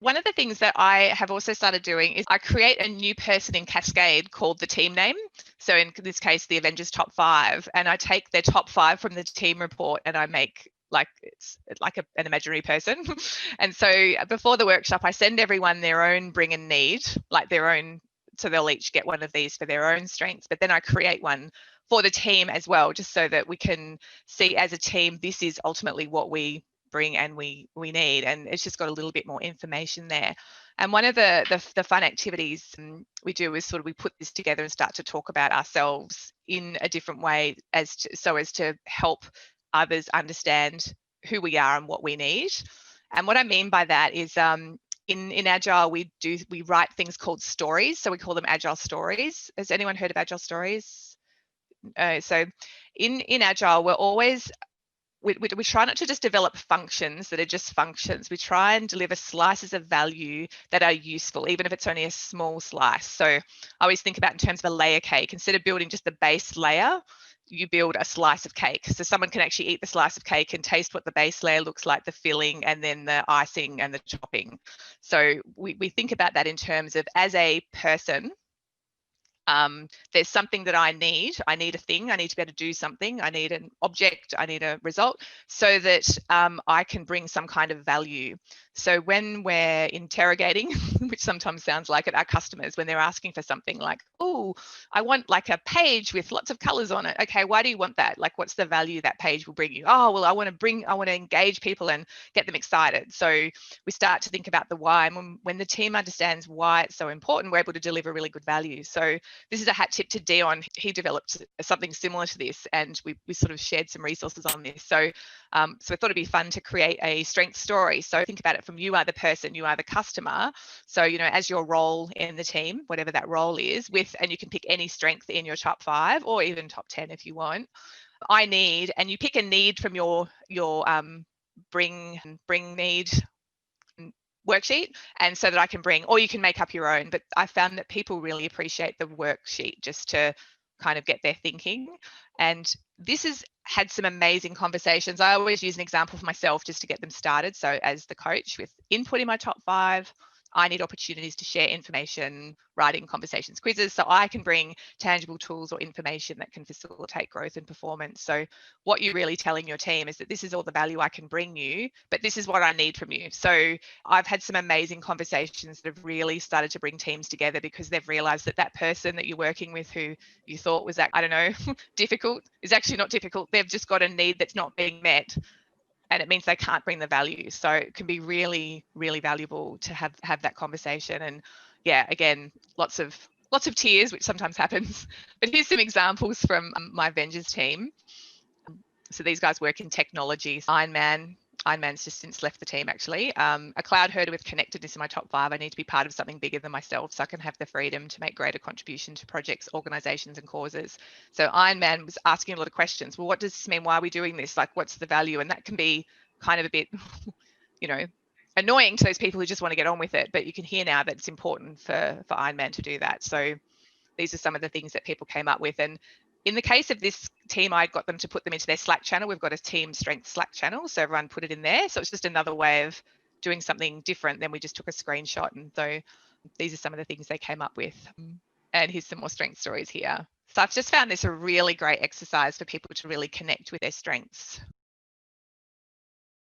One of the things that I have also started doing is I create a new person in Cascade called the team name. So in this case, the Avengers top 5, and I take their top 5 from the team report and I make it's like an imaginary person. And so before the workshop, I send everyone their own bring and need, like their own, so they'll each get one of these for their own strengths, but then I create one for the team as well, just so that we can see as a team, this is ultimately what we bring and we need, and it's just got a little bit more information there. And one of the fun activities we do is sort of we put this together and start to talk about ourselves in a different way as to help others understand who we are and what we need. And what I mean by that is in Agile, we write things called stories. So we call them Agile Stories. Has anyone heard of Agile Stories? So in Agile, we're always we try not to just develop functions that are just functions. We try and deliver slices of value that are useful, even if it's only a small slice. So I always think about in terms of a layer cake. Instead of building just the base layer, you build a slice of cake. So someone can actually eat the slice of cake and taste what the base layer looks like, the filling, and then the icing and the topping. So we think about that in terms of, as a person, there's something that I need. I need a thing. I need to be able to do something. I need an object. I need a result, so that I can bring some kind of value. So when we're interrogating, which sometimes sounds like it, our customers, when they're asking for something like, oh, I want like a page with lots of colors on it. Okay, why do you want that? Like, what's the value that page will bring you? Oh, well, I want to engage people and get them excited. So we start to think about the why. And when the team understands why it's so important, we're able to deliver really good value. So this is a hat tip to Dion. He developed something similar to this, and we sort of shared some resources on this. So I thought it'd be fun to create a strength story. So think about it from you are the person, you are the customer. So, as your role in the team, whatever that role is, and you can pick any strength in your top 5 or even top 10 if you want. I need, and you pick a need from your bring need worksheet, and so that I can bring, or you can make up your own. But I found that people really appreciate the worksheet just to kind of get their thinking. And this has had some amazing conversations. I always use an example for myself just to get them started. So as the coach, with input in my top 5, I need opportunities to share information, writing conversations, quizzes, so I can bring tangible tools or information that can facilitate growth and performance. So what you're really telling your team is that this is all the value I can bring you, but this is what I need from you. So I've had some amazing conversations that have really started to bring teams together, because they've realized that that person that you're working with, who you thought was, I don't know, difficult, is actually not difficult. They've just got a need that's not being met, and it means they can't bring the value. So it can be really, really valuable to have that conversation. And yeah, again, lots of tears, which sometimes happens. But here's some examples from my Avengers team. So these guys work in technology. Ironman's just since left the team, actually. A cloud herder with connectedness in my top 5. I need to be part of something bigger than myself, so I can have the freedom to make greater contribution to projects, organizations, and causes. So Ironman was asking a lot of questions. Well, what does this mean? Why are we doing this? Like, what's the value? And that can be kind of a bit, annoying to those people who just want to get on with it. But you can hear now that it's important for Ironman to do that. So these are some of the things that people came up with. And in the case of this team, I got them to put them into their Slack channel. We've got a team strength Slack channel, so everyone put it in there. So it's just another way of doing something different than we just took a screenshot. And so these are some of the things they came up with. And here's some more strength stories here. So I've just found this a really great exercise for people to really connect with their strengths.